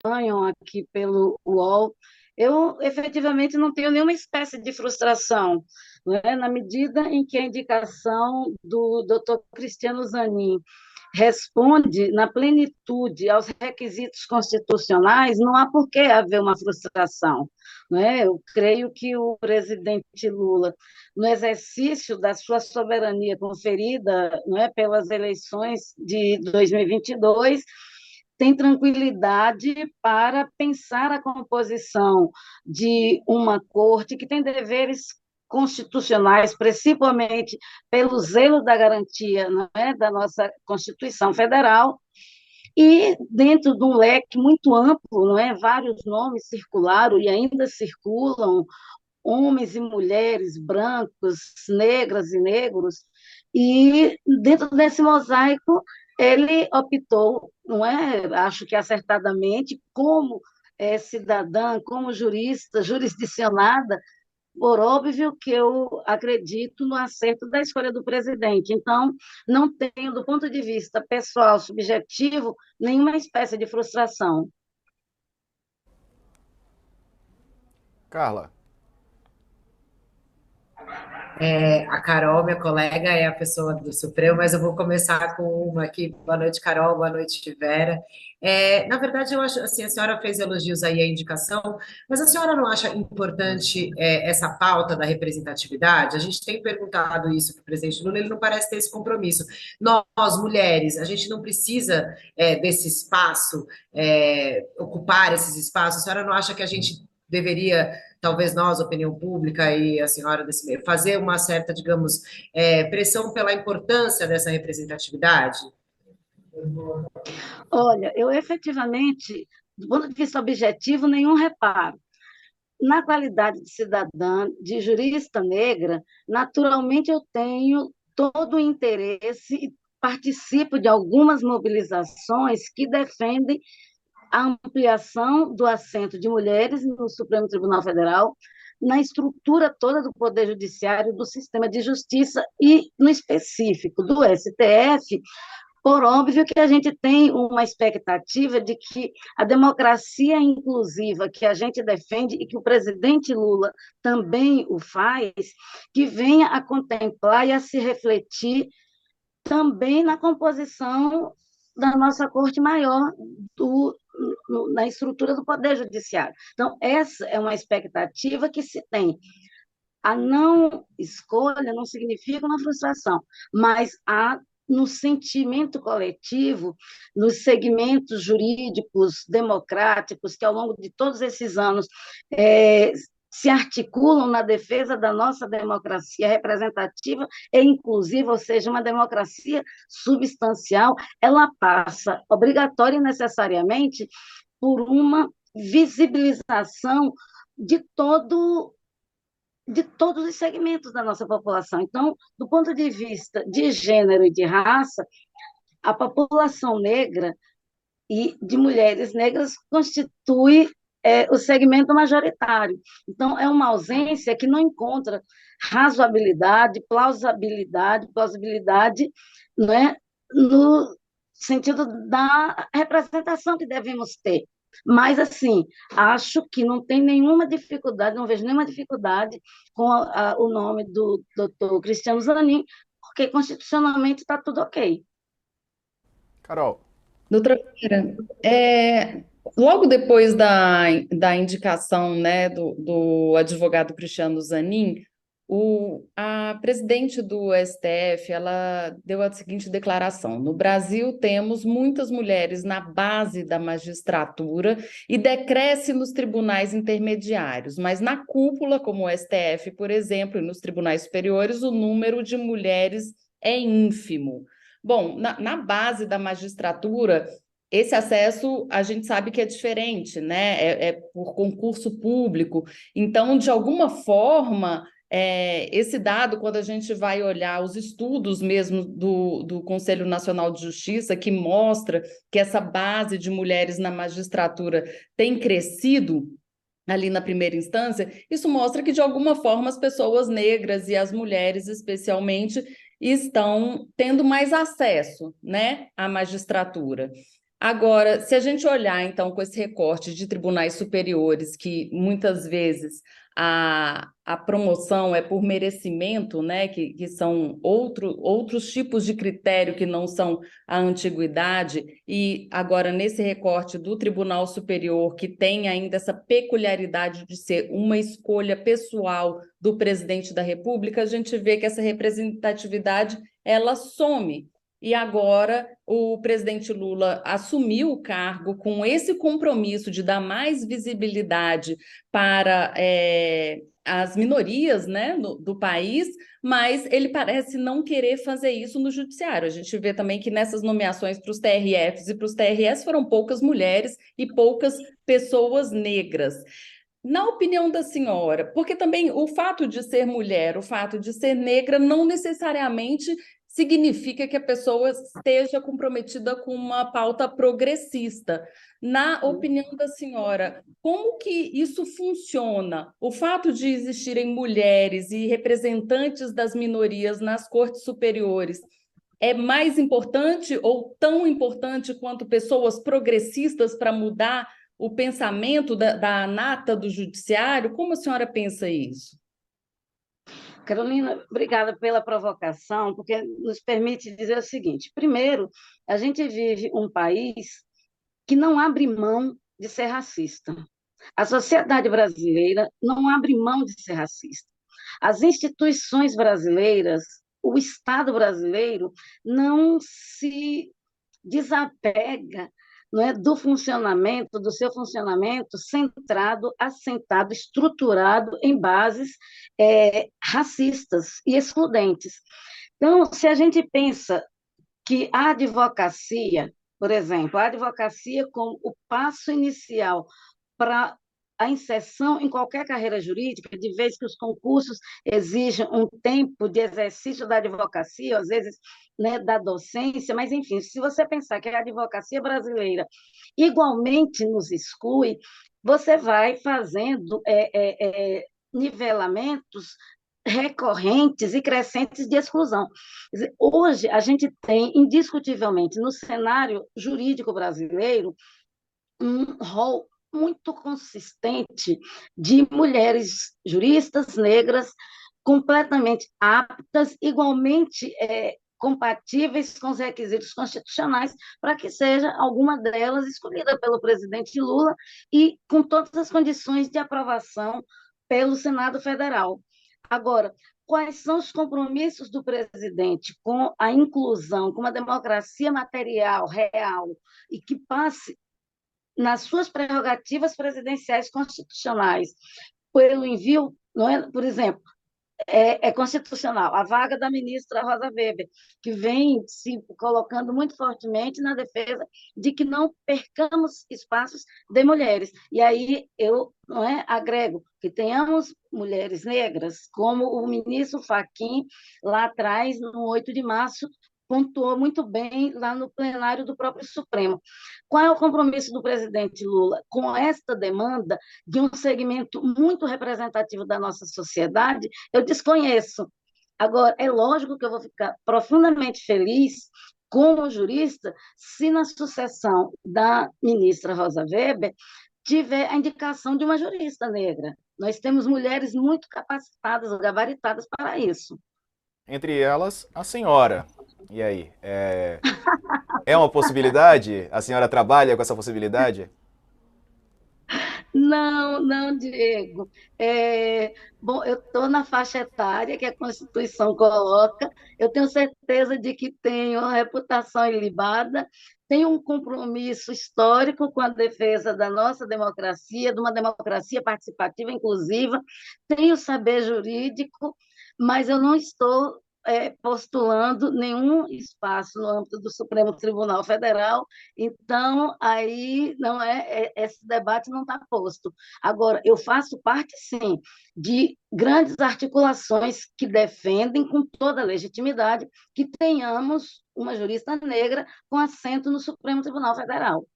acompanham aqui pelo UOL, eu efetivamente não tenho nenhuma espécie de frustração, não é? Na medida em que a indicação do Dr. Cristiano Zanin responde na plenitude aos requisitos constitucionais, não há por que haver uma frustração, não é? Eu creio que o presidente Lula, no exercício da sua soberania conferida, não é, pelas eleições de 2022, tem tranquilidade para pensar a composição de uma corte que tem deveres constitucionais, principalmente pelo zelo da garantia, não é, da nossa Constituição Federal, e dentro de um leque muito amplo, não é, vários nomes circularam e ainda circulam, homens e mulheres, brancos, negras e negros, e dentro desse mosaico ele optou, não é, acho que acertadamente, como cidadã, como jurista, jurisdicionada, por óbvio que eu acredito no acerto da escolha do presidente. Então, não tenho, do ponto de vista pessoal, subjetivo, nenhuma espécie de frustração. Carla, A Carol, minha colega, é a pessoa do Supremo, mas eu vou começar com uma aqui. Boa noite, Carol. Boa noite, Vera. Na verdade, eu acho assim, a senhora fez elogios aí à indicação, mas a senhora não acha importante essa pauta da representatividade? A gente tem perguntado isso para o presidente Lula, ele não parece ter esse compromisso. Nós, mulheres, a gente não precisa desse espaço, ocupar esses espaços. A senhora não acha que a gente deveria, talvez nós, opinião pública e a senhora desse meio, fazer uma certa, digamos, pressão pela importância dessa representatividade? Olha, eu efetivamente, do ponto de vista objetivo, nenhum reparo. Na qualidade de cidadã, de jurista negra, naturalmente eu tenho todo o interesse e participo de algumas mobilizações que defendem a ampliação do assento de mulheres no Supremo Tribunal Federal, na estrutura toda do Poder Judiciário, do sistema de justiça e, no específico, do STF, por óbvio que a gente tem uma expectativa de que a democracia inclusiva que a gente defende e que o presidente Lula também o faz, que venha a contemplar e a se refletir também na composição da nossa Corte Maior, do, na estrutura do Poder Judiciário. Então, essa é uma expectativa que se tem. A não escolha não significa uma frustração, mas há no sentimento coletivo, nos segmentos jurídicos, democráticos, que ao longo de todos esses anos se articulam na defesa da nossa democracia representativa e inclusiva, ou seja, uma democracia substancial, ela passa obrigatória e necessariamente por uma visibilização de todo de todos os segmentos da nossa população. Então, do ponto de vista de gênero e de raça, a população negra e de mulheres negras constitui o segmento majoritário. Então, é uma ausência que não encontra razoabilidade, plausibilidade, não é? No sentido da representação que devemos ter. Mas, assim, acho que não tem nenhuma dificuldade, não vejo nenhuma dificuldade com o nome do doutor Cristiano Zanin, porque constitucionalmente está tudo ok. Carol, Doutora Vera, logo depois da indicação, né, do advogado Cristiano Zanin, a presidente do STF, ela deu a seguinte declaração: no Brasil temos muitas mulheres na base da magistratura e decresce nos tribunais intermediários, mas na cúpula, como o STF, por exemplo, e nos tribunais superiores, o número de mulheres é ínfimo. Bom, na base da magistratura, esse acesso a gente sabe que é diferente, né? É por concurso público. Então, de alguma forma, esse dado, quando a gente vai olhar os estudos mesmo do Conselho Nacional de Justiça, que mostra que essa base de mulheres na magistratura tem crescido ali na primeira instância, isso mostra que, de alguma forma, as pessoas negras e as mulheres, especialmente, estão tendo mais acesso, né, à magistratura. Agora, se a gente olhar, então, com esse recorte de tribunais superiores, que muitas vezes a promoção é por merecimento, né, que são outros tipos de critério que não são a antiguidade, e agora nesse recorte do Tribunal Superior, que tem ainda essa peculiaridade de ser uma escolha pessoal do presidente da República, a gente vê que essa representatividade ela some. E agora o presidente Lula assumiu o cargo com esse compromisso de dar mais visibilidade para as minorias, né, do país, mas ele parece não querer fazer isso no judiciário. A gente vê também que nessas nomeações para os TRFs e para os TRS foram poucas mulheres e poucas pessoas negras. Na opinião da senhora, porque também o fato de ser mulher, o fato de ser negra, não necessariamente significa que a pessoa esteja comprometida com uma pauta progressista. Na opinião da senhora, como que isso funciona? O fato de existirem mulheres e representantes das minorias nas cortes superiores é mais importante ou tão importante quanto pessoas progressistas para mudar o pensamento da nata do judiciário? Como a senhora pensa isso? Carolina, obrigada pela provocação, porque nos permite dizer o seguinte: primeiro, a gente vive um país que não abre mão de ser racista. A sociedade brasileira não abre mão de ser racista. As instituições brasileiras, o Estado brasileiro, não se desapega, não é, do funcionamento, do seu funcionamento centrado, assentado, estruturado em bases racistas e excludentes. Então, se a gente pensa que a advocacia, por exemplo, a advocacia como o passo inicial para a inserção em qualquer carreira jurídica, de vez que os concursos exigem um tempo de exercício da advocacia, às vezes, né, da docência, mas, enfim, se você pensar que a advocacia brasileira igualmente nos exclui, você vai fazendo nivelamentos recorrentes e crescentes de exclusão. Quer dizer, hoje, a gente tem, indiscutivelmente, no cenário jurídico brasileiro, um rol muito consistente de mulheres juristas negras completamente aptas, igualmente compatíveis com os requisitos constitucionais para que seja alguma delas escolhida pelo presidente Lula e com todas as condições de aprovação pelo Senado Federal. Agora, quais são os compromissos do presidente com a inclusão, com uma democracia material, real, e que passe nas suas prerrogativas presidenciais constitucionais, pelo envio, não é? Por exemplo, constitucional a vaga da ministra Rosa Weber, que vem se colocando muito fortemente na defesa de que não percamos espaços de mulheres. E aí eu, não é, agrego que tenhamos mulheres negras, como o ministro Fachin, lá atrás, no 8 de março, pontuou muito bem lá no plenário do próprio Supremo. Qual é o compromisso do presidente Lula com esta demanda de um segmento muito representativo da nossa sociedade? Eu desconheço. Agora, é lógico que eu vou ficar profundamente feliz como jurista se na sucessão da ministra Rosa Weber tiver a indicação de uma jurista negra. Nós temos mulheres muito capacitadas, gabaritadas para isso. Entre elas, a senhora. E aí? É uma possibilidade? A senhora trabalha com essa possibilidade? Não, não, Diego. Bom, eu estou na faixa etária que a Constituição coloca, eu tenho certeza de que tenho uma reputação ilibada, tenho um compromisso histórico com a defesa da nossa democracia, de uma democracia participativa, inclusiva, tenho saber jurídico, mas eu não estou postulando nenhum espaço no âmbito do Supremo Tribunal Federal, então aí não esse debate não está posto. Agora, eu faço parte, sim, de grandes articulações que defendem com toda a legitimidade que tenhamos uma jurista negra com assento no Supremo Tribunal Federal.